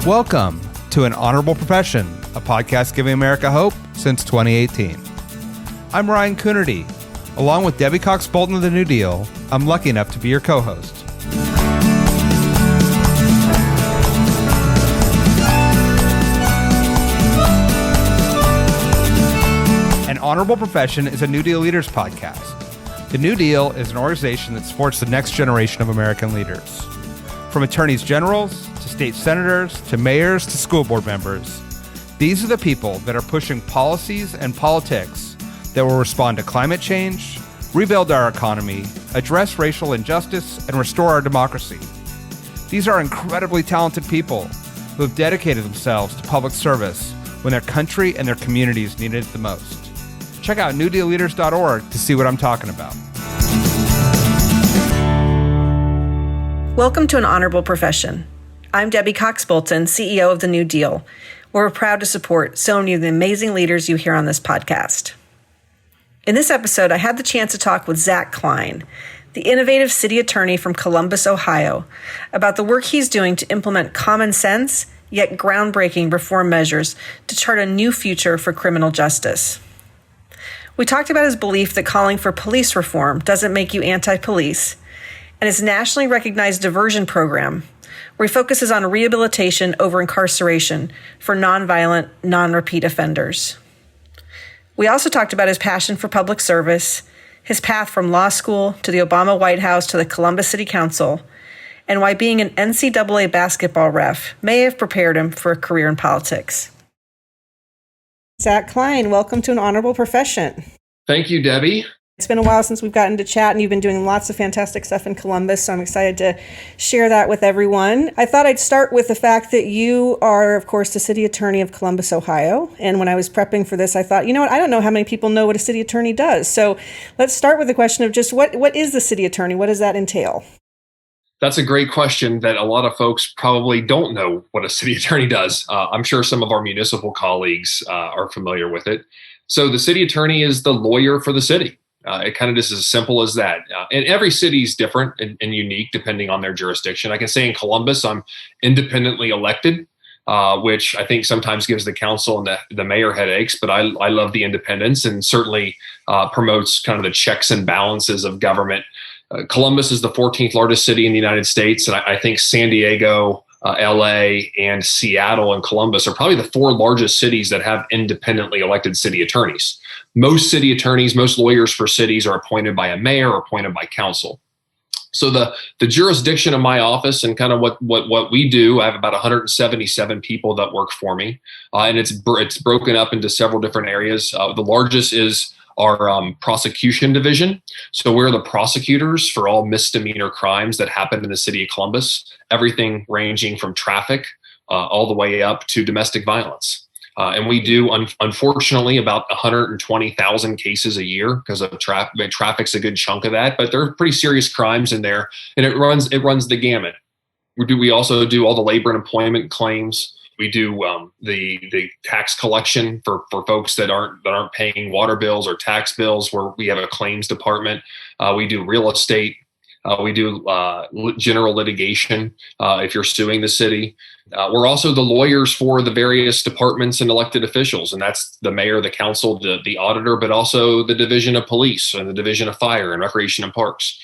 Welcome to An Honorable Profession, a podcast giving America hope since 2018. I'm Ryan Coonerty. Along with Debbie Cox Bultan of the New Deal, I'm lucky enough to be your co-host. An Honorable Profession is a New Deal Leaders podcast. The New Deal is an organization that supports the next generation of American leaders. From attorneys generals, to state senators, to mayors, to school board members, these are the people that are pushing policies and politics that will respond to climate change, rebuild our economy, address racial injustice, and restore our democracy. These are incredibly talented people who have dedicated themselves to public service when their country and their communities needed it the most. Check out newdealleaders.org to see what I'm talking about. Welcome to An Honorable Profession. I'm Debbie Cox Bultan, CEO of the New Deal. We're proud to support so many of the amazing leaders you hear on this podcast. In this episode, I had the chance to talk with Zach Klein, the innovative city attorney from Columbus, Ohio, about the work he's doing to implement common sense, yet groundbreaking reform measures to chart a new future for criminal justice. We talked about his belief that calling for police reform doesn't make you anti-police, and his nationally recognized diversion program, where he focuses on rehabilitation over incarceration for nonviolent, non-repeat offenders. We also talked about his passion for public service, his path from law school to the Obama White House to the Columbus City Council, and why being an NCAA basketball ref may have prepared him for a career in politics. Zach Klein, welcome to An Honorable Profession. Thank you, Debbie. It's been a while since we've gotten to chat, and you've been doing lots of fantastic stuff in Columbus, so I'm excited to share that with everyone. I thought I'd start with the fact that you are, of course, the city attorney of Columbus, Ohio. And when I was prepping for this, I thought, you know what, I don't know how many people know what a city attorney does. So let's start with the question of just what is the city attorney? What does that entail? That's a great question that a lot of folks probably don't know what a city attorney does. I'm sure some of our municipal colleagues are familiar with it. So the city attorney is the lawyer for the city. It kind of just as simple as that. And every city is different and unique depending on their jurisdiction. I can say in Columbus, I'm independently elected, which I think sometimes gives the council and the mayor headaches, but I love the independence and certainly promotes kind of the checks and balances of government. Columbus is the 14th largest city in the United States, and I think San Diego, LA, and Seattle and Columbus are probably the four largest cities that have independently elected city attorneys. Most city attorneys, most lawyers for cities are appointed by a mayor or appointed by council. So the jurisdiction of my office and kind of what we do, I have about 177 people that work for me, and it's broken up into several different areas. The largest is our prosecution division. So we're the prosecutors for all misdemeanor crimes that happen in the city of Columbus, everything ranging from traffic all the way up to domestic violence. And we do, unfortunately, about 120,000 cases a year because of traffic's a good chunk of that, but there are pretty serious crimes in there, and it runs the gamut. We also do all the labor and employment claims. We do the tax collection for folks that aren't paying water bills or tax bills, where we have a claims department. We do real estate. We do general litigation if you're suing the city. We're also the lawyers for the various departments and elected officials, and that's the mayor, the council, the auditor, but also the division of police and the division of fire and recreation and parks.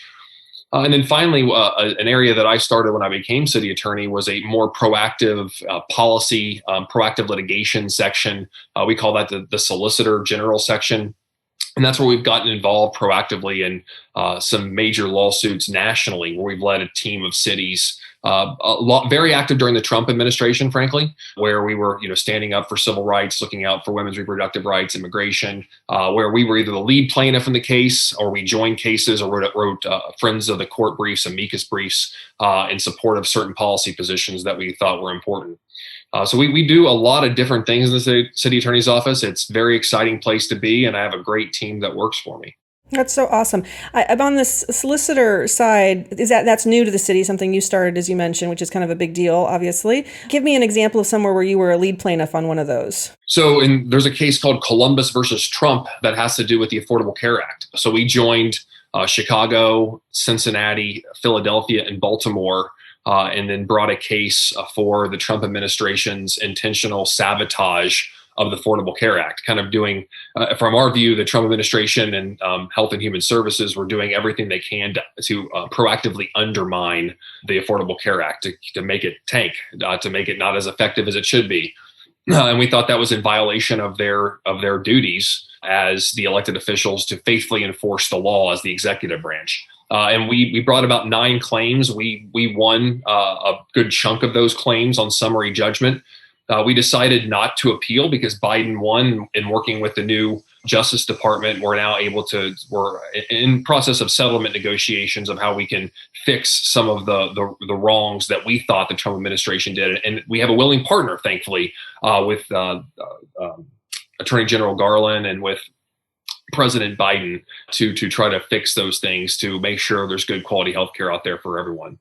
And then finally, an area that I started when I became city attorney was a more proactive policy, proactive litigation section. We call that the solicitor general section. And that's where we've gotten involved proactively in some major lawsuits nationally, where we've led a team of cities, very active during the Trump administration, frankly, where we were, standing up for civil rights, looking out for women's reproductive rights, immigration, where we were either the lead plaintiff in the case, or we joined cases, or wrote friends of the court briefs, amicus briefs, in support of certain policy positions that we thought were important. So we do a lot of different things in the city attorney's office. It's a very exciting place to be, and I have a great team that works for me. That's so awesome. I'm on this solicitor side. That's new to the city, something you started, as you mentioned, which is kind of a big deal, obviously. Give me an example of somewhere where you were a lead plaintiff on one of those. So there's a case called Columbus versus Trump that has to do with the Affordable Care Act. So we joined Chicago, Cincinnati, Philadelphia, and Baltimore and then brought a case for the Trump administration's intentional sabotage of the Affordable Care Act, kind of doing, from our view, the Trump administration and Health and Human Services were doing everything they can to proactively undermine the Affordable Care Act, to make it tank, to make it not as effective as it should be. And we thought that was in violation of their duties as the elected officials to faithfully enforce the law as the executive branch. And we brought about 9 claims. We won a good chunk of those claims on summary judgment. We decided not to appeal because Biden won. In working with the new Justice Department, we're in process of settlement negotiations of how we can fix some of the wrongs that we thought the Trump administration did. And we have a willing partner, thankfully, with Attorney General Garland and with President Biden to try to fix those things, to make sure there's good quality healthcare out there for everyone.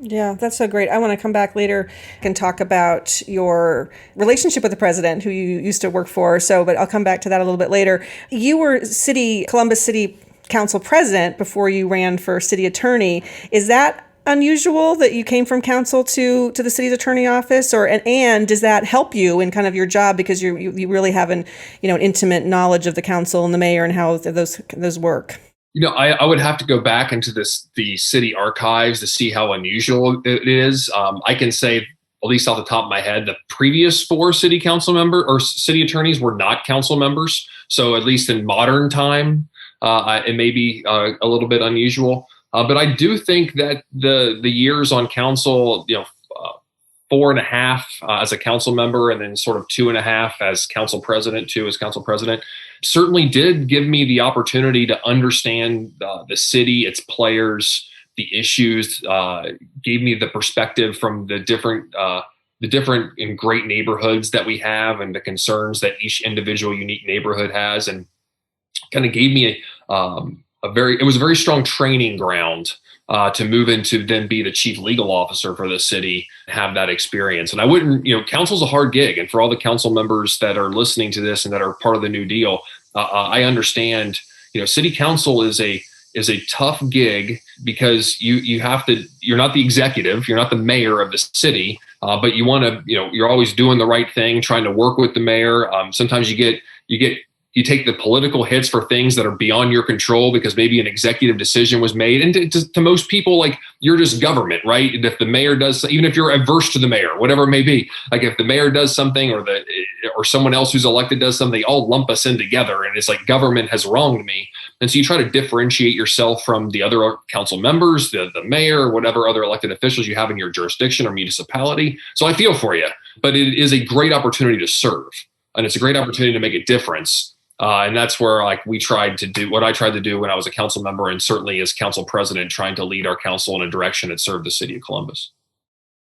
Yeah, that's so great. I want to come back later and talk about your relationship with the president, who you used to work for. But I'll come back to that a little bit later. You were Columbus City Council president before you ran for city attorney. Is that unusual that you came from council to the city's attorney office, and does that help you in kind of your job, because you really have an intimate knowledge of the council and the mayor and how those work? I would have to go back into the city archives to see how unusual it is. I can say, at least off the top of my head, the previous 4 city council member or city attorneys were not council members. So at least in modern time, it may be a little bit unusual. But I do think that the years on council, 4.5 as a council member, and then sort of 2.5 as council president, certainly did give me the opportunity to understand the city, its players, the issues, gave me the perspective from the different and great neighborhoods that we have and the concerns that each individual unique neighborhood has, and kind of gave me it was a very strong training ground to move into, then be the chief legal officer for the city, and have that experience. And I wouldn't, council's a hard gig. And for all the council members that are listening to this and that are part of the New Deal, I understand, city council is a tough gig, because you're not the executive, you're not the mayor of the city, but you want to, you're always doing the right thing, trying to work with the mayor. Sometimes you take the political hits for things that are beyond your control, because maybe an executive decision was made. And to most people, like, you're just government, right? And if the mayor does, even if you're averse to the mayor, whatever it may be, like if the mayor does something or someone else who's elected does something, they all lump us in together. And it's like, government has wronged me. And so you try to differentiate yourself from the other council members, the mayor, whatever other elected officials you have in your jurisdiction or municipality. So I feel for you, but it is a great opportunity to serve. And it's a great opportunity to make a difference. And that's where I tried to do what I tried to do when I was a council member, and certainly as council president, trying to lead our council in a direction that served the city of Columbus.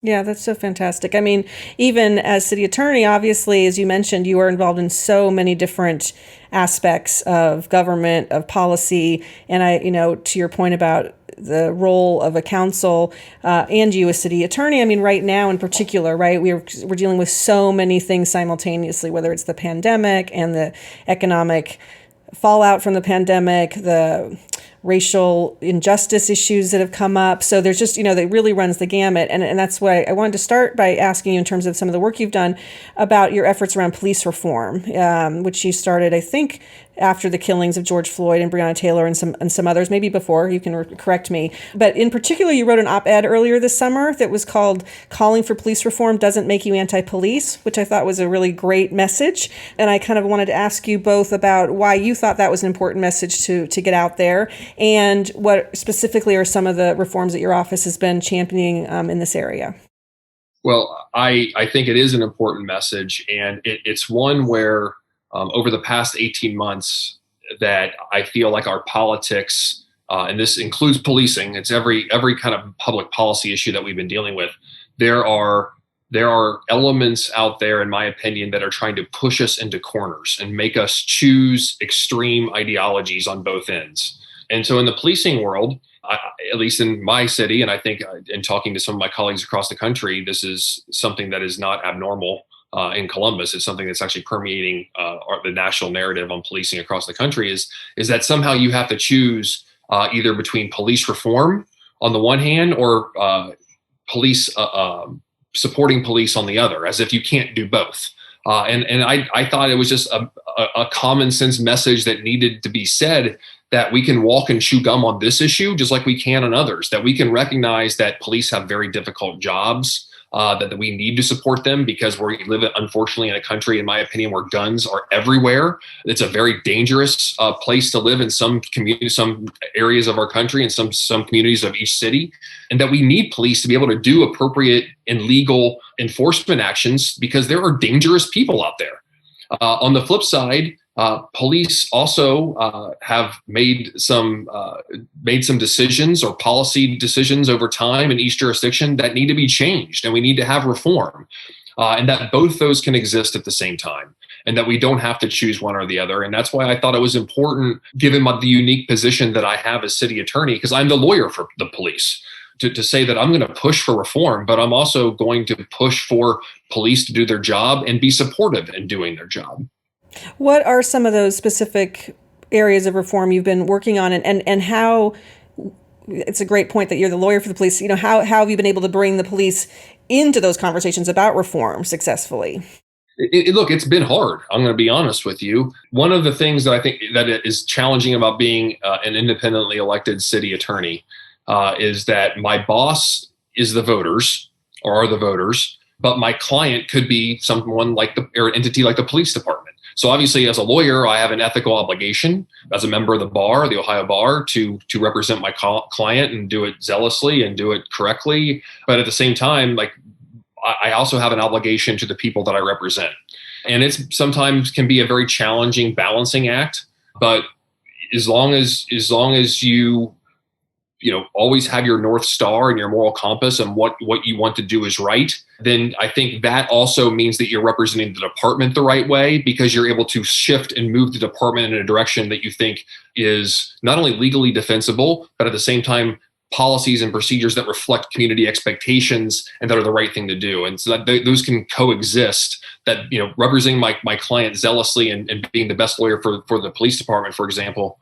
Yeah, that's so fantastic. I mean, even as city attorney, obviously, as you mentioned, you are involved in so many different aspects of government, of policy. And to your point about the role of a council and you as city attorney, I mean, right now in particular, right, we're dealing with so many things simultaneously, whether it's the pandemic and the economic fallout from the pandemic, the racial injustice issues that have come up. So there's just, that really runs the gamut. And that's why I wanted to start by asking you, in terms of some of the work you've done, about your efforts around police reform, which you started, I think, after the killings of George Floyd and Breonna Taylor and some others, maybe before, you can correct me. But in particular, you wrote an op-ed earlier this summer that was called "Calling for Police Reform Doesn't Make You Anti-Police," which I thought was a really great message. And I kind of wanted to ask you both about why you thought that was an important message to get out there, and what specifically are some of the reforms that your office has been championing in this area. Well, I think it is an important message, and it's one where over the past 18 months that I feel like our politics, and this includes policing, it's every kind of public policy issue that we've been dealing with, there are elements out there, in my opinion, that are trying to push us into corners and make us choose extreme ideologies on both ends. And so in the policing world, at least in my city, and I think in talking to some of my colleagues across the country, this is something that is not abnormal in Columbus. It's something that's actually permeating the national narrative on policing across the country, is that somehow you have to choose either between police reform on the one hand or police supporting police on the other, as if you can't do both. And I thought it was just a common sense message that needed to be said, that we can walk and chew gum on this issue just like we can on others, that we can recognize that police have very difficult jobs, that we need to support them because we live, unfortunately, in a country, in my opinion, where guns are everywhere. It's a very dangerous place to live in some communities, some areas of our country, and some communities of each city, and that we need police to be able to do appropriate and legal enforcement actions because there are dangerous people out there. On the flip side, police also have made some decisions or policy decisions over time in each jurisdiction that need to be changed, and we need to have reform, and that both those can exist at the same time, and that we don't have to choose one or the other. And that's why I thought it was important, given the unique position that I have as city attorney, because I'm the lawyer for the police, to say that I'm going to push for reform, but I'm also going to push for police to do their job and be supportive in doing their job. What are some of those specific areas of reform you've been working on, and how, it's a great point that you're the lawyer for the police, how have you been able to bring the police into those conversations about reform successfully? Look, it's been hard. I'm going to be honest with you. One of the things that I think that is challenging about being an independently elected city attorney is that my boss is the voters, or are the voters, but my client could be someone or an entity like the police department. So obviously, as a lawyer, I have an ethical obligation as a member of the bar, the Ohio Bar, to represent my client and do it zealously and do it correctly. But at the same time, I also have an obligation to the people that I represent. And it's sometimes can be a very challenging balancing act. But as long as you always have your North Star and your moral compass and what you want to do is right, then I think that also means that you're representing the department the right way, because you're able to shift and move the department in a direction that you think is not only legally defensible, but at the same time, policies and procedures that reflect community expectations and that are the right thing to do. And so that those can coexist, that, representing my client zealously and being the best lawyer for the police department, for example,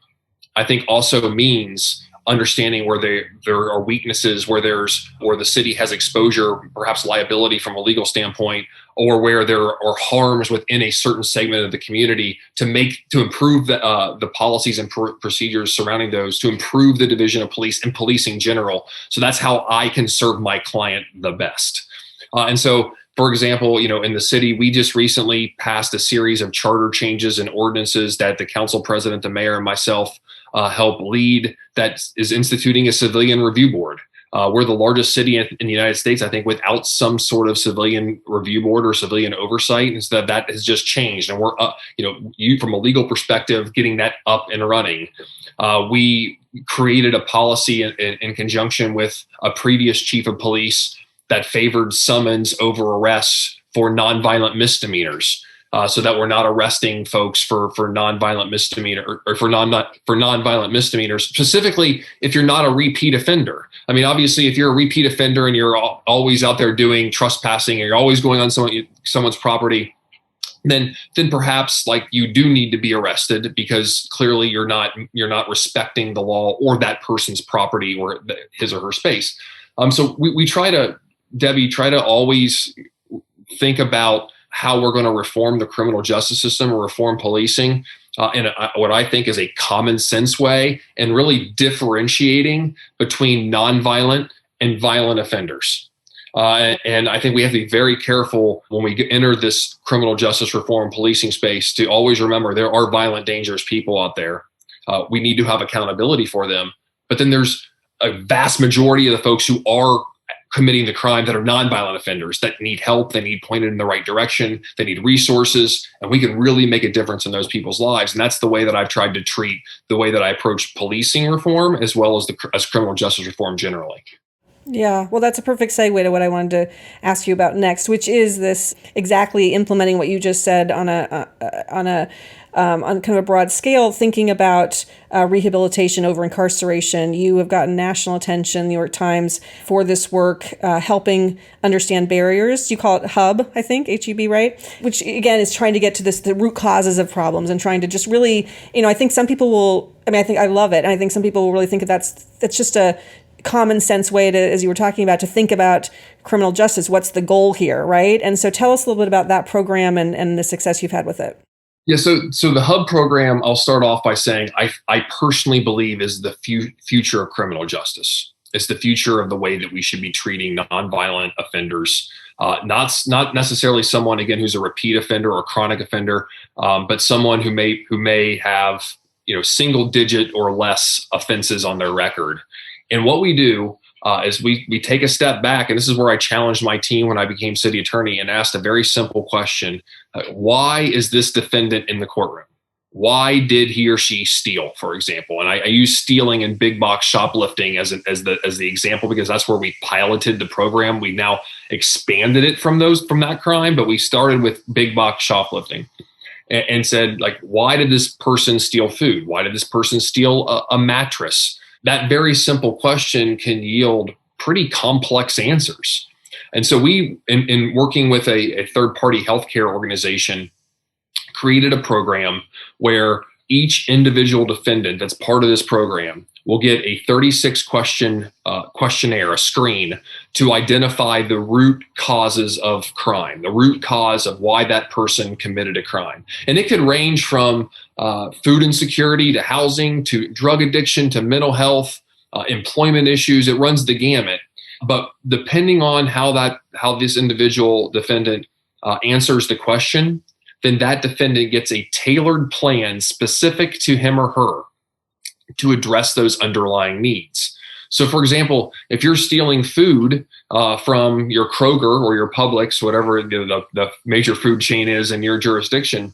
I think also means understanding where there are weaknesses, where the city has exposure, perhaps liability from a legal standpoint, or where there are harms within a certain segment of the community, to improve the policies and procedures surrounding those, to improve the division of police and policing in general. So that's how I can serve my client the best. And so, for example, in the city, we just recently passed a series of charter changes and ordinances that the council president, the mayor, and myself help lead, that is instituting a civilian review board. We're the largest city in the United States, I think, without some sort of civilian review board or civilian oversight. And so that has just changed. And we're, from a legal perspective, getting that up and running. We created a policy in conjunction with a previous chief of police that favored summons over arrests for nonviolent misdemeanors. So that we're not arresting folks for nonviolent misdemeanor or for nonviolent misdemeanors, specifically if you're not a repeat offender. I mean, obviously, if you're a repeat offender and you're always out there doing trespassing, and you're always going on someone's property, then perhaps you do need to be arrested, because clearly you're not respecting the law or that person's property or his or her space. So we try to, Debbie, always think about how we're going to reform the criminal justice system or reform policing in what I think is a common sense way, and really differentiating between nonviolent and violent offenders. And I think we have to be very careful when we enter this criminal justice reform policing space to always remember there are violent, dangerous people out there. We need to have accountability for them. But then there's a vast majority of the folks who are committing the crime that are nonviolent offenders, that need help, they need pointed in the right direction, they need resources, and we can really make a difference in those people's lives. And that's the way that I've tried to treat the way that I approach policing reform, as well as criminal justice reform generally. Yeah, well, that's a perfect segue to what I wanted to ask you about next, which is this exactly implementing what you just said on kind of a broad scale, thinking about rehabilitation over incarceration. You have gotten national attention, New York Times, for this work, helping understand barriers. You call it HUB, I think, HEB, right? Which, again, is trying to get to the root causes of problems, and trying to just really, I think some people will, I think I love it. And I think some people will really think that's just common sense way to, as you were talking about, to think about criminal justice. What's the goal here, right? And so tell us a little bit about that program and the success you've had with it. Yeah, so the Hub program, I'll start off by saying I personally believe is the future of criminal justice. It's the future of the way that we should be treating nonviolent offenders. Not necessarily someone, again, who's a repeat offender or chronic offender, but someone who may have single digit or less offenses on their record. And what we do is we take a step back, and this is where I challenged my team when I became city attorney and asked a very simple question. Why is this defendant in the courtroom? Why did he or she steal, for example? And I use stealing and big box shoplifting as the example because that's where we piloted the program. We now expanded it from that crime, but we started with big box shoplifting and said, like, why did this person steal food? Why did this person steal a mattress? That very simple question can yield pretty complex answers. And so we, in working with a third-party healthcare organization, created a program where each individual defendant that's part of this program will get a 36-question questionnaire, a screen, to identify the root causes of crime, the root cause of why that person committed a crime. And it could range from food insecurity to housing to drug addiction to mental health, employment issues. It runs the gamut. But depending on how this individual defendant answers the question, then that defendant gets a tailored plan specific to him or her to address those underlying needs. So, for example, if you're stealing food from your Kroger or your Publix, whatever the major food chain is in your jurisdiction,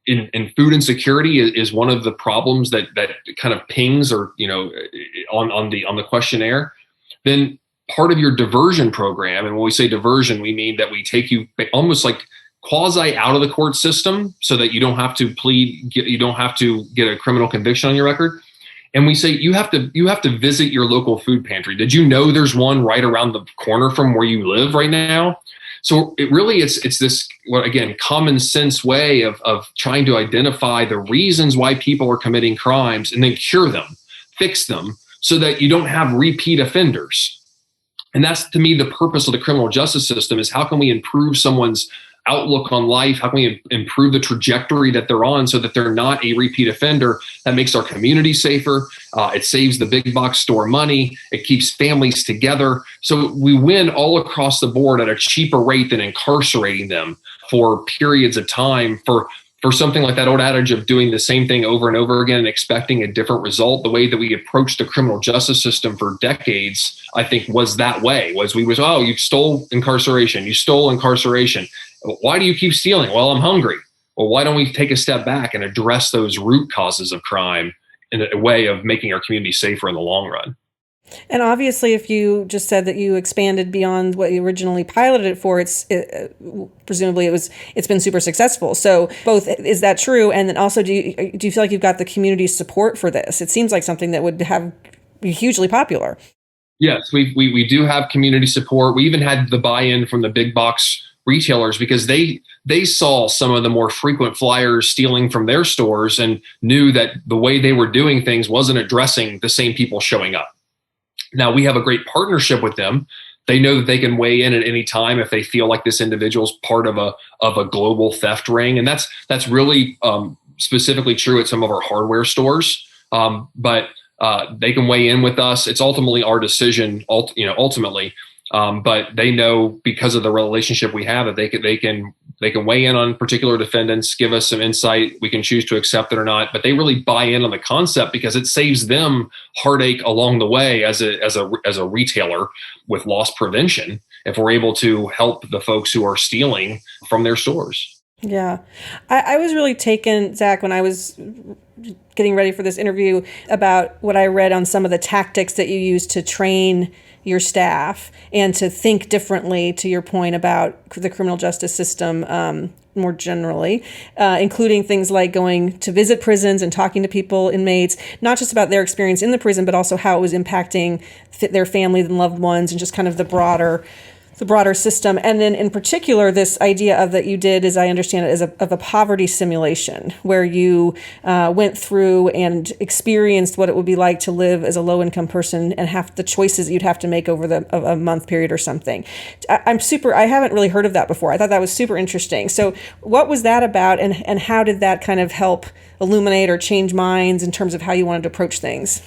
in food insecurity is one of the problems that kind of pings or on the questionnaire, then part of your diversion program, and when we say diversion, we mean that we take you almost like quasi out of the court system so that you don't have to you don't have to get a criminal conviction on your record. And we say you have to visit your local food pantry. Did you know there's one right around the corner from where you live right now? So it's this, again, common sense way of trying to identify the reasons why people are committing crimes and then cure them, fix them, so that you don't have repeat offenders. And that's, to me, the purpose of the criminal justice system is how can we improve someone's outlook on life? How can we improve the trajectory that they're on so that they're not a repeat offender? That makes our community safer. It saves the big box store money. It keeps families together. So we win all across the board at a cheaper rate than incarcerating them for periods of time for something like that old adage of doing the same thing over and over again and expecting a different result. The way that we approached the criminal justice system for decades, I think, was that way. You stole incarceration. You stole incarceration. Why do you keep stealing? Well, I'm hungry. Well, why don't we take a step back and address those root causes of crime in a way of making our community safer in the long run? And obviously, if you just said that you expanded beyond what you originally piloted it for, presumably it's been super successful. So both, is that true? And then also, do you feel like you've got the community support for this? It seems like something that would be hugely popular. Yes, we do have community support. We even had the buy-in from the big box retailers because they saw some of the more frequent flyers stealing from their stores and knew that the way they were doing things wasn't addressing the same people showing up. Now, we have a great partnership with them. They know that they can weigh in at any time if they feel like this individual is part of a global theft ring. And that's really specifically true at some of our hardware stores. But they can weigh in with us. It's ultimately our decision, ultimately. But they know because of the relationship we have that they can weigh in on particular defendants, give us some insight. We can choose to accept it or not, but they really buy in on the concept because it saves them heartache along the way as a retailer with loss prevention if we're able to help the folks who are stealing from their stores. Yeah. I was really taken, Zach, when I was getting ready for this interview about what I read on some of the tactics that you use to train your staff and to think differently, to your point about the criminal justice system more generally, including things like going to visit prisons and talking to people, inmates, not just about their experience in the prison, but also how it was impacting their family and loved ones and just kind of the broader the broader system. And then in particular, this idea of that you did, as I understand it, is of a poverty simulation where you went through and experienced what it would be like to live as a low-income person and have the choices you'd have to make over a month period or something. I haven't really heard of that before. I thought that was super interesting. So what was that about, and how did that kind of help illuminate or change minds in terms of how you wanted to approach things?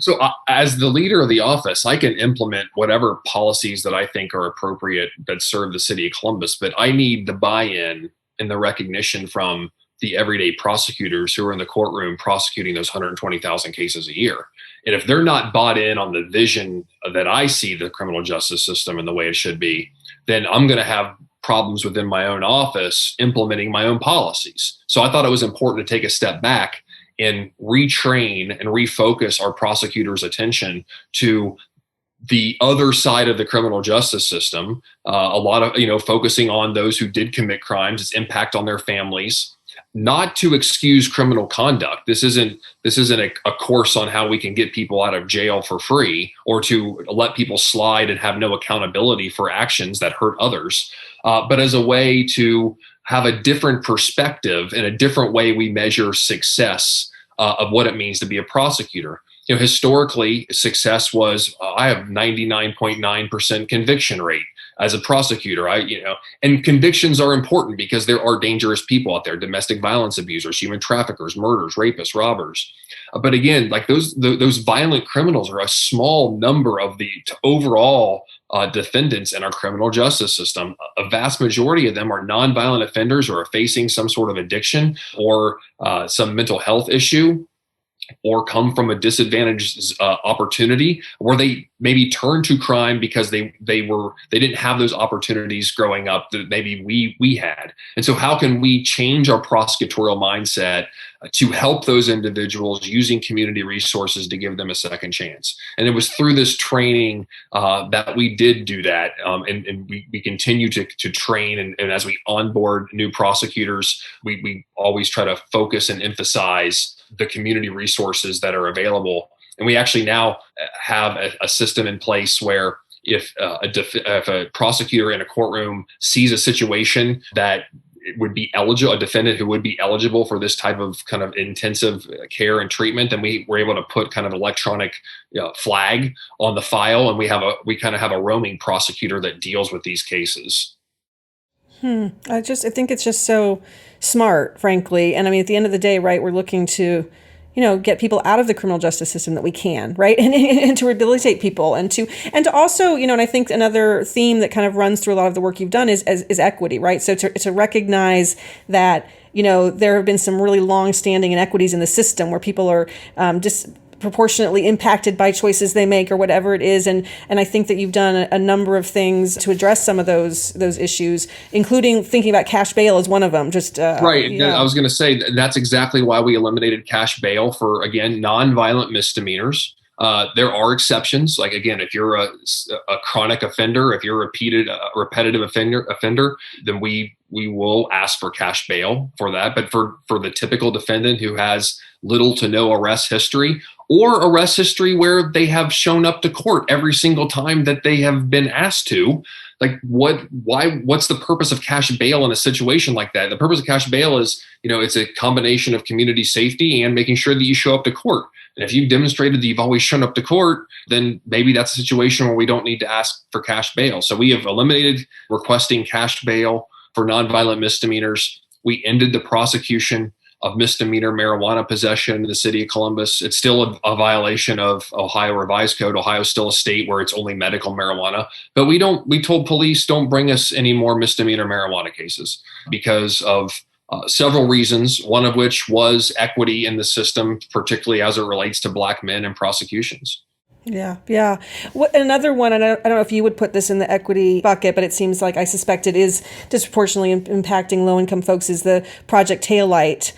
So as the leader of the office, I can implement whatever policies that I think are appropriate that serve the city of Columbus, but I need the buy-in and the recognition from the everyday prosecutors who are in the courtroom prosecuting those 120,000 cases a year. And if they're not bought in on the vision that I see the criminal justice system and the way it should be, then I'm going to have problems within my own office implementing my own policies. So I thought it was important to take a step back and retrain and refocus our prosecutors' attention to the other side of the criminal justice system. A lot of, focusing on those who did commit crimes, its impact on their families, not to excuse criminal conduct. This isn't a course on how we can get people out of jail for free or to let people slide and have no accountability for actions that hurt others, but as a way to have a different perspective and a different way we measure success of what it means to be a prosecutor. Historically, success was I have 99.9% conviction rate as a prosecutor. And convictions are important because there are dangerous people out there: domestic violence abusers, human traffickers, murders, rapists, robbers. But again, like those violent criminals are a small number of the overall defendants in our criminal justice system. A vast majority of them are nonviolent offenders or are facing some sort of addiction or some mental health issue, or come from a disadvantaged opportunity, or they maybe turn to crime because they didn't have those opportunities growing up that maybe we had. And so how can we change our prosecutorial mindset to help those individuals using community resources to give them a second chance? And it was through this training that we did do that. And we continue to train. And as we onboard new prosecutors, we always try to focus and emphasize the community resources that are available. And we actually now have a system in place where if a prosecutor in a courtroom sees a situation that would be eligible, a defendant who would be eligible for this type of kind of intensive care and treatment, then we were able to put kind of electronic flag on the file, and we kind of have a roaming prosecutor that deals with these cases. I think it's just so smart, frankly. And I mean, at the end of the day, right, we're looking to, get people out of the criminal justice system that we can, right? And to rehabilitate people and to also, and I think another theme that kind of runs through a lot of the work you've done is equity, right? So to recognize that, there have been some really long-standing inequities in the system where people are disproportionately impacted by choices they make or whatever it is. And I think that you've done a number of things to address some of those issues, including thinking about cash bail as one of them. Right. Yeah. I was going to say that's exactly why we eliminated cash bail for, again, nonviolent misdemeanors. There are exceptions. Like, again, if you're a chronic offender, if you're a repetitive offender, then we will ask for cash bail for that. But for the typical defendant who has little to no arrest history, or arrest history where they have shown up to court every single time that they have been asked to, like what's the purpose of cash bail in a situation like that? The purpose of cash bail is, it's a combination of community safety and making sure that you show up to court. And if you've demonstrated that you've always shown up to court, then maybe that's a situation where we don't need to ask for cash bail. So we have eliminated requesting cash bail for nonviolent misdemeanors. We ended the prosecution of misdemeanor marijuana possession in the city of Columbus. It's still a violation of Ohio Revised Code. Ohio is still a state where it's only medical marijuana. But we told police, don't bring us any more misdemeanor marijuana cases because of several reasons, one of which was equity in the system, particularly as it relates to Black men and prosecutions. Yeah. Another one, and I don't know if you would put this in the equity bucket, but it seems like I suspect it is disproportionately impacting low-income folks, is the Project Taillight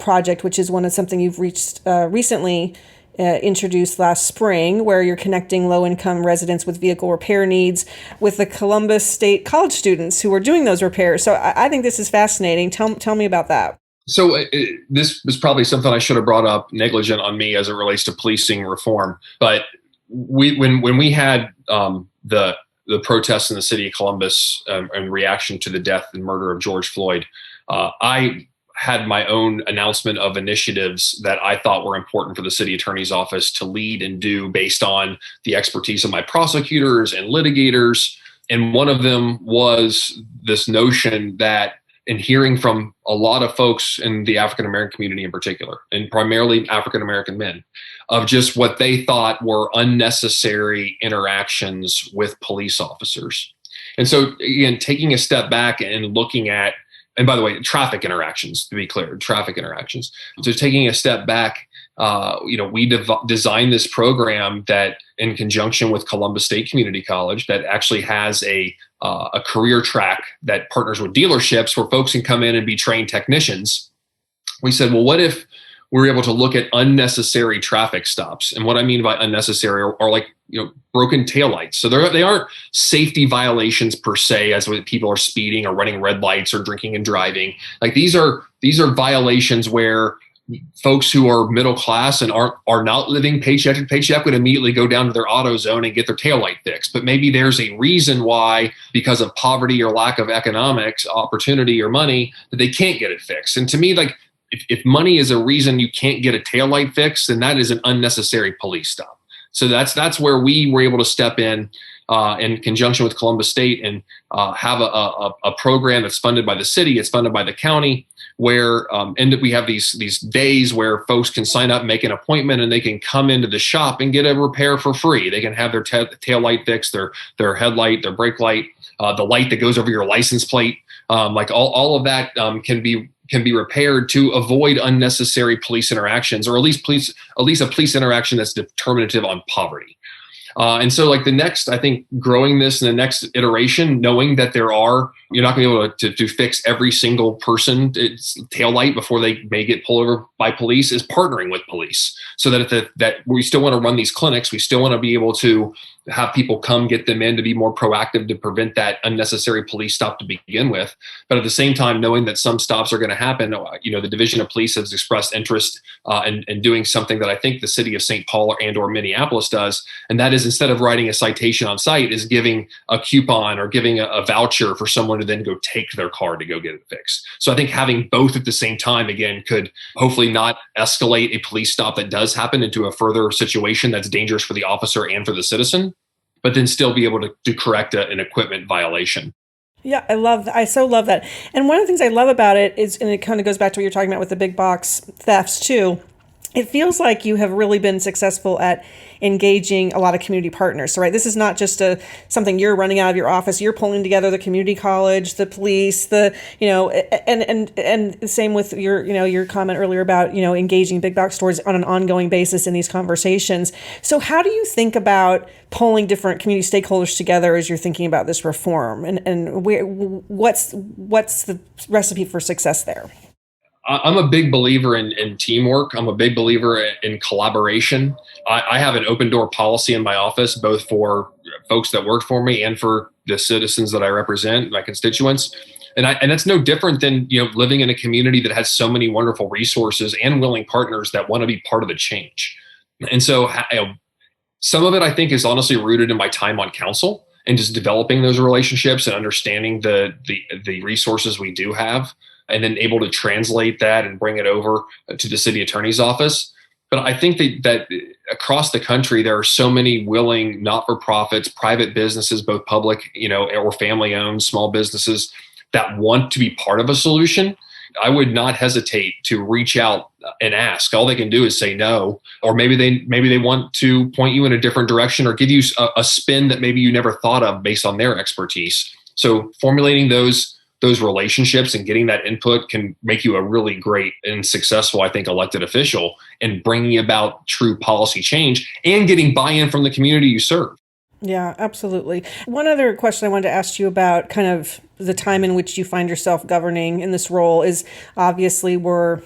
project, which is something you've recently introduced last spring, where you're connecting low-income residents with vehicle repair needs with the Columbus State college students who are doing those repairs. So I think this is fascinating. Tell me about that. So this was probably something I should have brought up, negligent on me as it relates to policing reform. But when we had the the protests in the city of Columbus in reaction to the death and murder of George Floyd, I had my own announcement of initiatives that I thought were important for the city attorney's office to lead and do based on the expertise of my prosecutors and litigators. And one of them was this notion that, in hearing from a lot of folks in the African American community in particular, and primarily African American men, of just what they thought were unnecessary interactions with police officers. And so, again, taking a step back and looking at, and by the way, traffic interactions, to be clear, traffic interactions. So taking a step back, we designed this program that, in conjunction with Columbus State Community College, that actually has a career track that partners with dealerships where folks can come in and be trained technicians. We said, well, what if we're able to look at unnecessary traffic stops? And what I mean by unnecessary are like, broken taillights. So they aren't safety violations per se, as when people are speeding or running red lights or drinking and driving. Like these are violations where folks who are middle class and are not living paycheck to paycheck would immediately go down to their AutoZone and get their taillight fixed. But maybe there's a reason why, because of poverty or lack of economics, opportunity, or money, that they can't get it fixed. And to me, like, if money is a reason you can't get a taillight fixed, then that is an unnecessary police stop. So that's where we were able to step in conjunction with Columbus State and have a program that's funded by the city, it's funded by the county, where we have these days where folks can sign up, make an appointment, and they can come into the shop and get a repair for free. They can have their tail light fixed, their headlight, their brake light, the light that goes over your license plate, like all of that can be repaired to avoid unnecessary police interactions, or at least a police interaction that's determinative on poverty. And so, like, the next, I think, growing this in the next iteration, knowing that you're not going to be able to fix every single person's taillight before they may get pulled over by police, is partnering with police, so that we still want to run these clinics. We still want to be able to have people come get them in to be more proactive to prevent that unnecessary police stop to begin with. But at the same time, knowing that some stops are going to happen, the Division of Police has expressed interest in doing something that I think the city of St. Paul or Minneapolis does. And that is, instead of writing a citation on site, is giving a coupon or giving a voucher for someone to then go take their car to go get it fixed. So I think having both at the same time, again, could hopefully not escalate a police stop that does happen into a further situation that's dangerous for the officer and for the citizen, but then still be able to correct an equipment violation. Yeah, I so love that. And one of the things I love about it is, and it kind of goes back to what you're talking about with the big box thefts too, it feels like you have really been successful at engaging a lot of community partners. So, right, this is not just something you're running out of your office. You're pulling together the community college, the police, and the same with your comment earlier about, engaging big box stores on an ongoing basis in these conversations. So how do you think about pulling different community stakeholders together as you're thinking about this reform? And what's the recipe for success there? I'm a big believer in teamwork. I'm a big believer in collaboration. I have an open door policy in my office, both for folks that work for me and for the citizens that I represent, my constituents. And that's no different than, living in a community that has so many wonderful resources and willing partners that want to be part of the change. And so some of it, I think, is honestly rooted in my time on council and just developing those relationships and understanding the resources we do have, and then able to translate that and bring it over to the city attorney's office. But I think that across the country, there are so many willing not-for-profits, private businesses, both public, or family-owned small businesses, that want to be part of a solution. I would not hesitate to reach out and ask. All they can do is say no, or maybe they want to point you in a different direction or give you a spin that maybe you never thought of based on their expertise. So formulating those relationships and getting that input can make you a really great and successful, I think, elected official in bringing about true policy change and getting buy-in from the community you serve. Yeah, absolutely. One other question I wanted to ask you about kind of the time in which you find yourself governing in this role is, obviously we're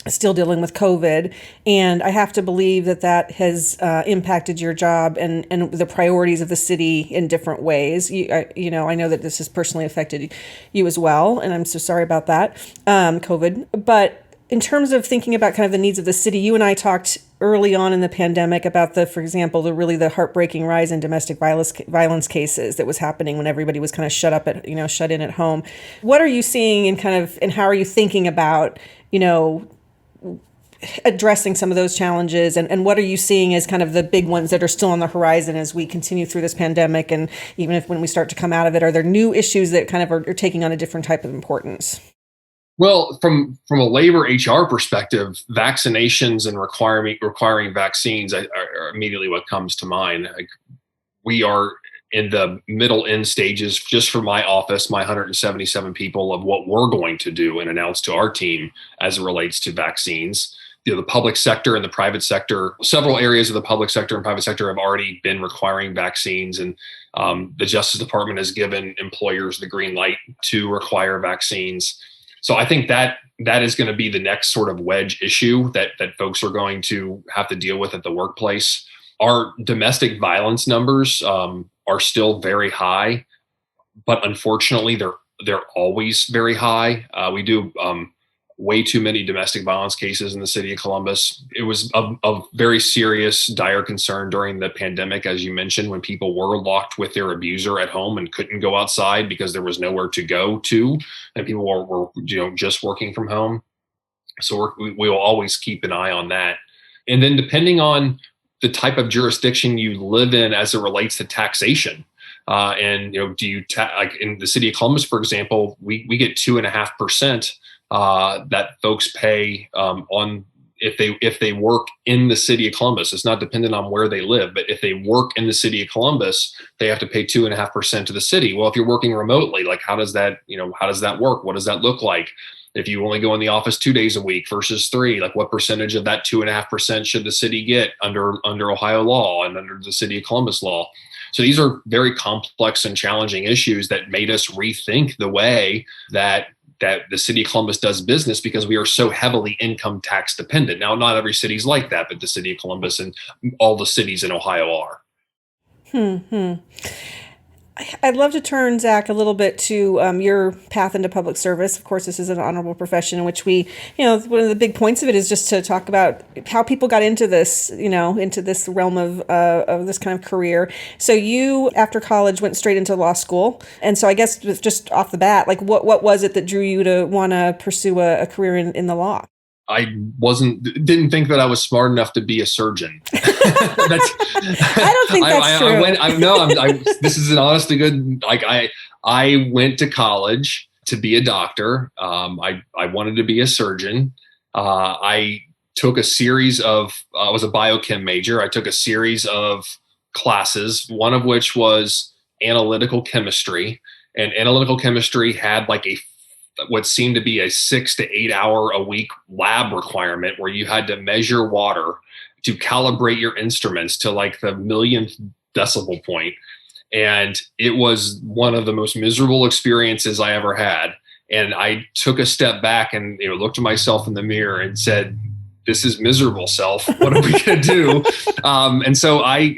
still dealing with COVID, and I have to believe that has impacted your job and the priorities of the city in different ways. I know that this has personally affected you as well, and I'm so sorry about that, COVID. But in terms of thinking about kind of the needs of the city, you and I talked early on in the pandemic about for example, the heartbreaking rise in domestic violence cases that was happening when everybody was kind of shut in at home. What are you seeing and how are you thinking about, addressing some of those challenges, and what are you seeing as kind of the big ones that are still on the horizon as we continue through this pandemic, and even if when we start to come out of it, are there new issues that kind of are taking on a different type of importance? Well, from a labor HR perspective, vaccinations and requiring vaccines are immediately what comes to mind. Like, we are in the middle end stages, just for my office, my 177 people, of what we're going to do and announce to our team as it relates to vaccines. The public sector and the private sector, several areas of the public sector and private sector have already been requiring vaccines, and the Justice Department has given employers the green light to require vaccines. So I think that is going to be the next sort of wedge issue that folks are going to have to deal with at the workplace. Our domestic violence numbers are still very high, but unfortunately they're always very high. We do way too many domestic violence cases in the city of Columbus. It was of very serious, dire concern during the pandemic, as you mentioned, when people were locked with their abuser at home and couldn't go outside because there was nowhere to go to, and people were just working from home. So we will always keep an eye on that. And then depending on the type of jurisdiction you live in as it relates to taxation, and do you like in the city of Columbus, for example, we get 2.5%. That folks pay on if they work in the city of Columbus. It's not dependent on where they live, but if they work in the city of Columbus, they have to pay 2.5% to the city. Well, if you're working remotely, like how does that work? What does that look like? If you only go in the office 2 days a week versus 3, like what percentage of that 2.5% should the city get under Ohio law and under the city of Columbus law? So these are very complex and challenging issues that made us rethink the way that the city of Columbus does business, because we are so heavily income tax dependent. Now, not every city's like that, but the city of Columbus and all the cities in Ohio are. I'd love to turn, Zach, a little bit to your path into public service. Of course, this is an honorable profession in which we, one of the big points of it is just to talk about how people got into this, into this realm of this kind of career. So you, after college, went straight into law school. And so I guess just off the bat, like what was it that drew you to want to pursue a career in the law? I didn't think that I was smart enough to be a surgeon. I don't think that's true. This is an honest to good. Like I went to college to be a doctor. I wanted to be a surgeon. I took a series of. I was a biochem major. I took a series of classes, one of which was analytical chemistry, and analytical chemistry had like what seemed to be a 6 to 8 hour a week lab requirement where you had to measure water to calibrate your instruments to like the millionth decibel point. And it was one of the most miserable experiences I ever had. And I took a step back and looked at myself in the mirror and said, this is miserable, self. What are we going to do? And so I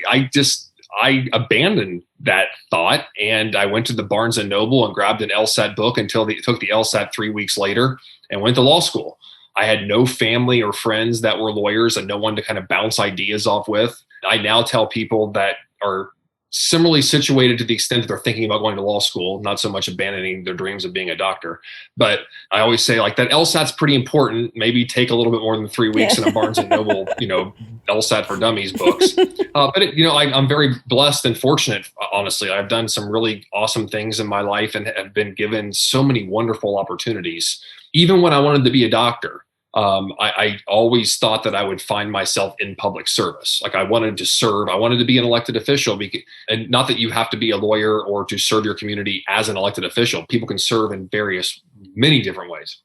abandoned that thought, and I went to the Barnes and Noble and grabbed an LSAT book took the LSAT 3 weeks later and went to law school. I had no family or friends that were lawyers and no one to kind of bounce ideas off with. I now tell people that are similarly situated to the extent that they're thinking about going to law school, not so much abandoning their dreams of being a doctor. But I always say like that LSAT's pretty important. Maybe take a little bit more than 3 weeks in a Barnes and Noble, LSAT for Dummies books. I'm very blessed and fortunate. Honestly, I've done some really awesome things in my life and have been given so many wonderful opportunities. Even when I wanted to be a doctor, I always thought that I would find myself in public service. Like I wanted to serve. I wanted to be an elected official, and not that you have to be a lawyer or to serve your community as an elected official. People can serve in many different ways.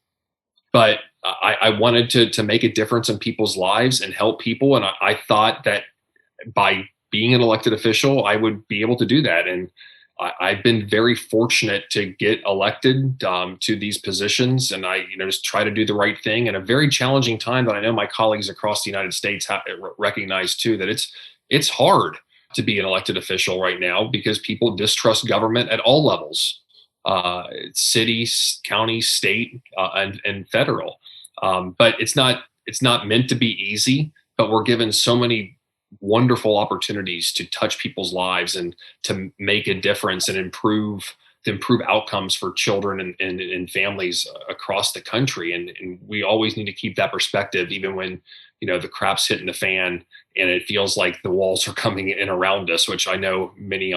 But I wanted to make a difference in people's lives and help people. And I thought that by being an elected official, I would be able to do that. And I've been very fortunate to get elected to these positions, and I just try to do the right thing in a very challenging time that I know my colleagues across the United States recognize too, that it's hard to be an elected official right now because people distrust government at all levels, city, county, state, and federal. But it's not meant to be easy. but we're given so many wonderful opportunities to touch people's lives and to make a difference and improve outcomes for children and families across the country. And we always need to keep that perspective, even when, the crap's hitting the fan and it feels like the walls are coming in around us, which I know many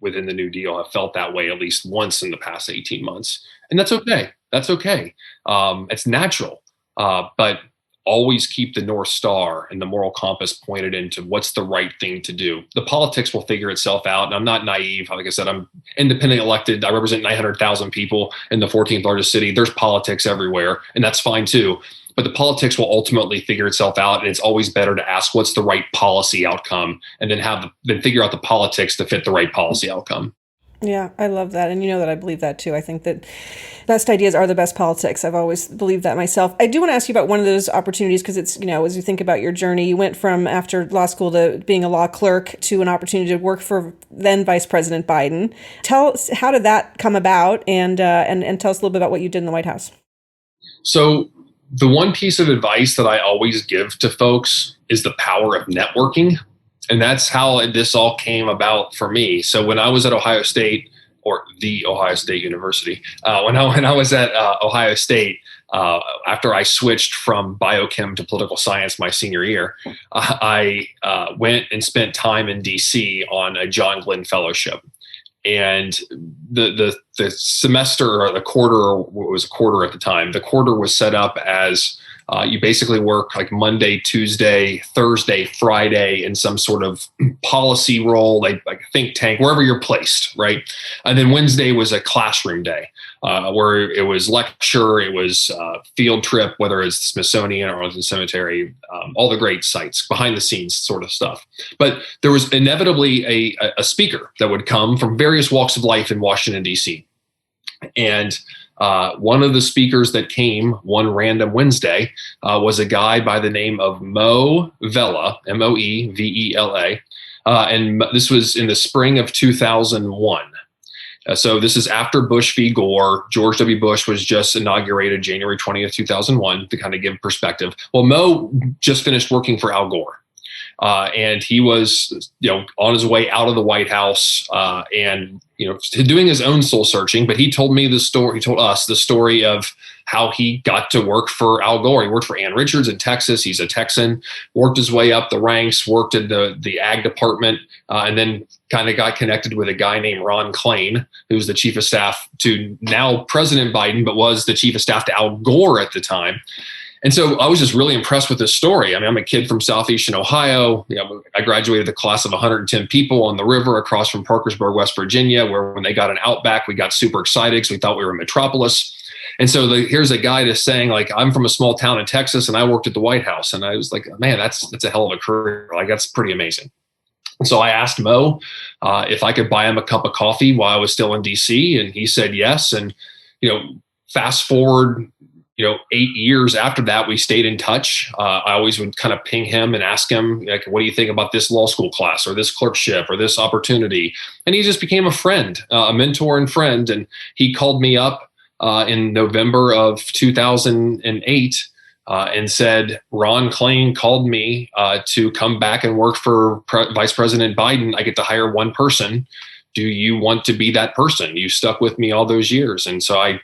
within the New Deal have felt that way at least once in the past 18 months. And that's okay. That's okay. It's natural. But always keep the North Star and the moral compass pointed into what's the right thing to do. The politics will figure itself out. And I'm not naive. Like I said, I'm independent elected. I represent 900,000 people in the 14th largest city. There's politics everywhere, and that's fine too. But the politics will ultimately figure itself out. And it's always better to ask what's the right policy outcome and then figure out the politics to fit the right policy outcome. Yeah, I love that. And you know that I believe that too. I think that best ideas are the best politics. I've always believed that myself. I do want to ask you about one of those opportunities because it's, as you think about your journey, you went from after law school to being a law clerk to an opportunity to work for then Vice President Biden. Tell us, how did that come about? And tell us a little bit about what you did in the White House. So the one piece of advice that I always give to folks is the power of networking. And that's how this all came about for me. So when I was at Ohio State, or the Ohio State University, when I was at Ohio State, after I switched from biochem to political science my senior year, I went and spent time in DC on a John Glenn Fellowship. And the semester, or the quarter, it was a quarter at the time, the quarter was set up as you basically work like Monday, Tuesday, Thursday, Friday in some sort of policy role, like a think tank, wherever you're placed, right? And then Wednesday was a classroom day where it was lecture, it was field trip, whether it's the Smithsonian or the cemetery, all the great sites, behind the scenes sort of stuff. But there was inevitably a speaker that would come from various walks of life in Washington, D.C. And one of the speakers that came one random Wednesday was a guy by the name of Mo Vela, Moevela. And this was in the spring of 2001. So this is after Bush v. Gore. George W. Bush was just inaugurated January 20th, 2001, to kind of give perspective. Well, Mo just finished working for Al Gore. And he was, on his way out of the White House and, doing his own soul searching. But he told me the story. He told us the story of how he got to work for Al Gore. He worked for Ann Richards in Texas. He's a Texan, worked his way up the ranks, worked in the ag department, and then kind of got connected with a guy named Ron Klein, who's the chief of staff to now President Biden, but was the chief of staff to Al Gore at the time. And so I was just really impressed with this story. I mean, I'm a kid from Southeastern Ohio. I graduated the class of 110 people on the river across from Parkersburg, West Virginia, where when they got an Outback, we got super excited because we thought we were a metropolis. And so here's a guy just saying, like, I'm from a small town in Texas and I worked at the White House. And I was like, man, that's a hell of a career. Like, that's pretty amazing. And so I asked Mo if I could buy him a cup of coffee while I was still in DC. And he said yes. And, fast forward 8 years after that, we stayed in touch. I always would kind of ping him and ask him, like, what do you think about this law school class or this clerkship or this opportunity? And he just became a friend, a mentor and friend. And he called me up in November of 2008 and said, Ron Klein called me to come back and work for Vice President Biden. I get to hire one person. Do you want to be that person? You stuck with me all those years. And so I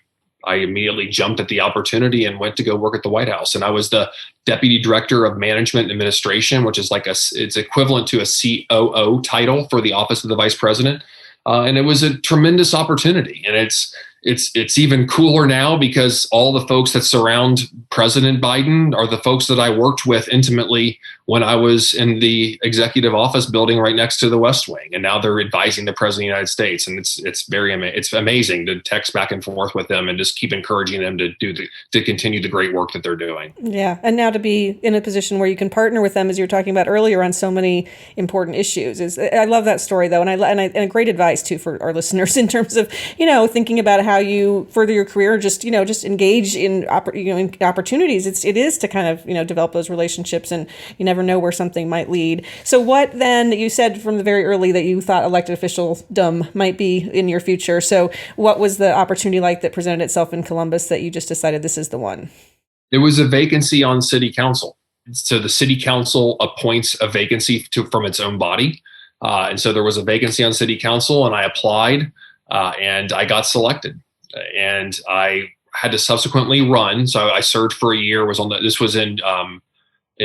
immediately jumped at the opportunity and went to go work at the White House. And I was the Deputy Director of Management and Administration, which is it's equivalent to a COO title for the Office of the Vice President. And it was a tremendous opportunity. And it's even cooler now because all the folks that surround President Biden are the folks that I worked with intimately when I was in the executive office building right next to the West Wing. And now they're advising the President of the United States. And it's amazing to text back and forth with them and just keep encouraging them to continue the great work that they're doing. Yeah. And now to be in a position where you can partner with them, as you were talking about earlier, on so many important issues. I love that story, though. And a great advice, too, for our listeners in terms of, thinking about how you further your career, just engage in opportunities. It is to kind of, develop those relationships, and you never know where something might lead. So what then, you said from the very early that you thought elected officialdom might be in your future. So what was the opportunity like that presented itself in Columbus that you just decided this is the one? There was a vacancy on city council. so the city council appoints a vacancy from its own body. And so there was a vacancy on city council, and I applied, and I got selected. And I had to subsequently run. So I served for a year. This was in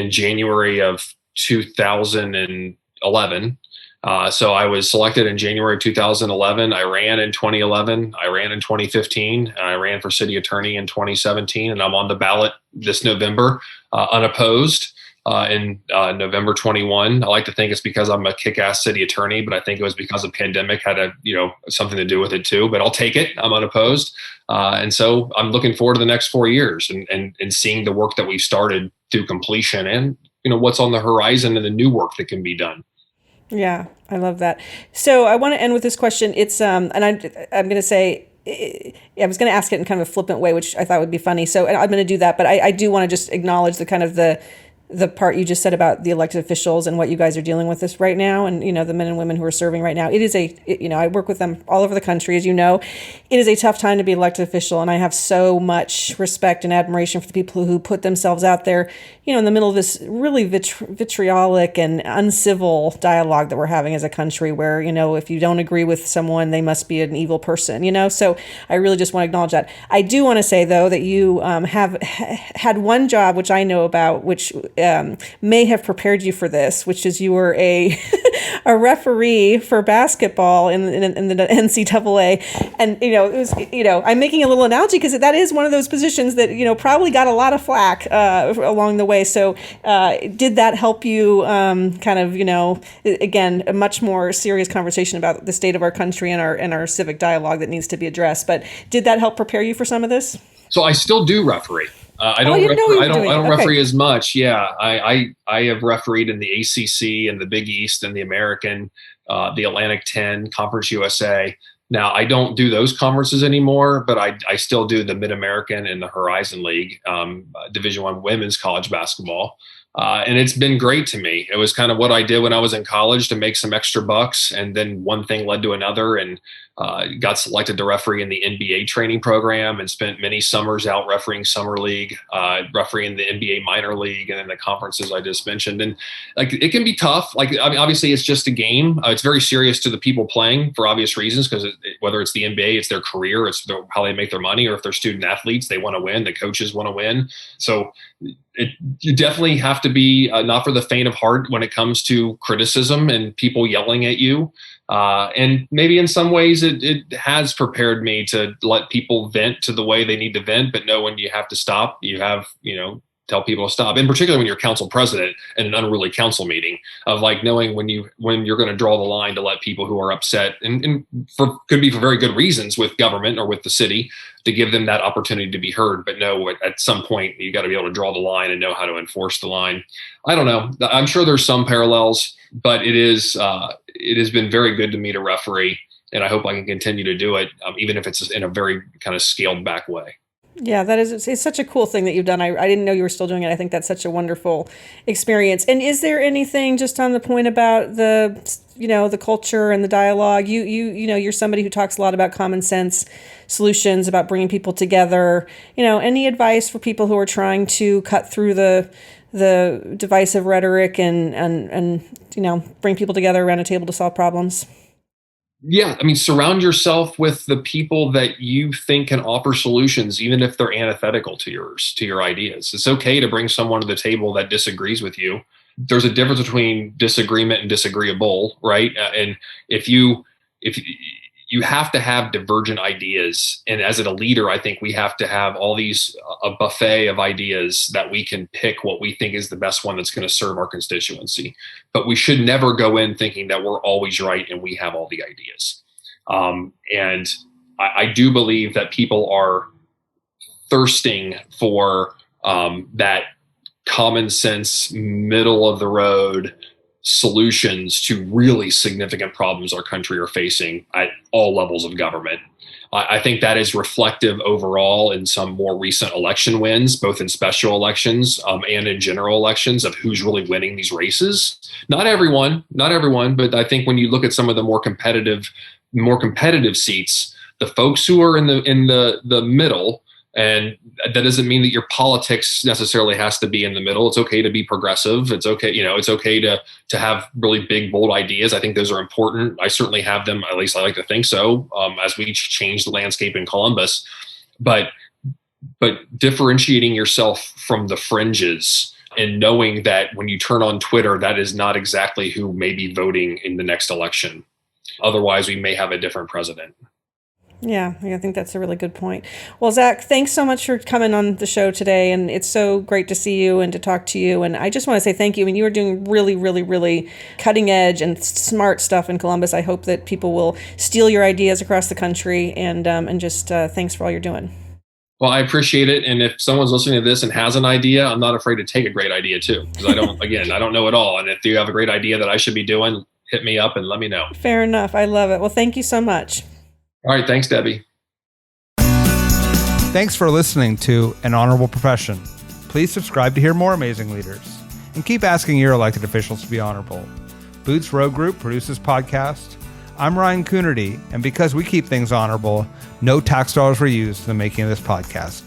January of 2011. So I was selected in January of 2011. I ran in 2011. I ran in 2015. And I ran for city attorney in 2017. And I'm on the ballot this November, unopposed, in November 21. I like to think it's because I'm a kick-ass city attorney, but I think it was because the pandemic had something to do with it too. But I'll take it. I'm unopposed. And so I'm looking forward to the next 4 years and seeing the work that we've started through completion and, what's on the horizon and the new work that can be done. Yeah, I love that. So I want to end with this question. It's and I'm going to say, I was going to ask it in kind of a flippant way, which I thought would be funny. So I'm going to do that, but I do want to just acknowledge the kind of the part you just said about the elected officials and what you guys are dealing with this right now, and the men and women who are serving right now. It is I work with them all over the country, as you know. It is a tough time to be an elected official, and I have so much respect and admiration for the people who put themselves out there, in the middle of this really vitriolic and uncivil dialogue that we're having as a country, where if you don't agree with someone, they must be an evil person. So I really just want to acknowledge that. I do want to say though that you have had one job which I know about, which may have prepared you for this, which is you were a referee for basketball in the NCAA, and it was I'm making a little analogy because that is one of those positions that probably got a lot of flack along the way. So did that help you again, a much more serious conversation about the state of our country and our civic dialogue that needs to be addressed? But did that help prepare you for some of this? So I still do referee. I don't referee as much. Yeah, I have refereed in the ACC and the Big East and the American, the Atlantic 10, Conference USA. Now I don't do those conferences anymore, but I still do the Mid-American and the Horizon League, Division I women's college basketball. And it's been great to me. It was kind of what I did when I was in college to make some extra bucks. And then one thing led to another, and got selected to referee in the NBA training program and spent many summers out refereeing summer league, refereeing the NBA minor league, and then the conferences I just mentioned. And it can be tough. Obviously it's just a game. It's very serious to the people playing for obvious reasons, because whether it's the NBA, it's their career, it's how they make their money, or if they're student athletes, they want to win, the coaches want to win. So you definitely have to be not for the faint of heart when it comes to criticism and people yelling at you. And maybe in some ways it has prepared me to let people vent to the way they need to vent, but know when you have to stop, you have, tell people to stop. In particular, when you're council president in an unruly council meeting, of knowing when you're going to draw the line to let people who are upset and could be for very good reasons with government or with the city, to give them that opportunity to be heard. But no, at some point you got to be able to draw the line and know how to enforce the line. I don't know. I'm sure there's some parallels, but it has been very good to me to referee, and I hope I can continue to do it, even if it's in a very kind of scaled back way. Yeah, it's such a cool thing that you've done. I didn't know you were still doing it. I think that's such a wonderful experience. And is there anything, just on the point about the culture and the dialogue, you're somebody who talks a lot about common sense solutions, about bringing people together, any advice for people who are trying to cut through the divisive rhetoric and bring people together around a table to solve problems? Yeah, surround yourself with the people that you think can offer solutions, even if they're antithetical to your ideas. It's okay to bring someone to the table that disagrees with you. There's a difference between disagreement and disagreeable, right? And if you have to have divergent ideas, and as a leader, I think we have to have all these a buffet of ideas that we can pick what we think is the best one that's going to serve our constituency. But we should never go in thinking that we're always right and we have all the ideas. And I do believe that people are thirsting for that common sense, middle of the road solutions to really significant problems our country are facing at all levels of government. I think that is reflective overall in some more recent election wins, both in special elections and in general elections, of who's really winning these races. Not everyone, but I think when you look at some of the more competitive seats, the folks who are in the middle And that doesn't mean that your politics necessarily has to be in the middle. It's okay to be progressive. It's okay, it's okay to have really big, bold ideas. I think those are important. I certainly have them. At least I like to think so. As we change the landscape in Columbus, but differentiating yourself from the fringes and knowing that when you turn on Twitter, that is not exactly who may be voting in the next election. Otherwise, we may have a different president. Yeah, I think that's a really good point. Well, Zach, thanks so much for coming on the show today. And it's so great to see you and to talk to you. And I just want to say thank you. I mean, you are doing really, really, really cutting edge and smart stuff in Columbus. I hope that people will steal your ideas across the country. And just thanks for all you're doing. Well, I appreciate it. And if someone's listening to this and has an idea, I'm not afraid to take a great idea too. Because I don't know it all. And if you have a great idea that I should be doing, hit me up and let me know. Fair enough. I love it. Well, thank you so much. All right. Thanks, Debbie. Thanks for listening to An Honorable Profession. Please subscribe to hear more amazing leaders. And keep asking your elected officials to be honorable. Boots Road Group produces podcast. I'm Ryan Coonerty, and because we keep things honorable, no tax dollars were used in the making of this podcast.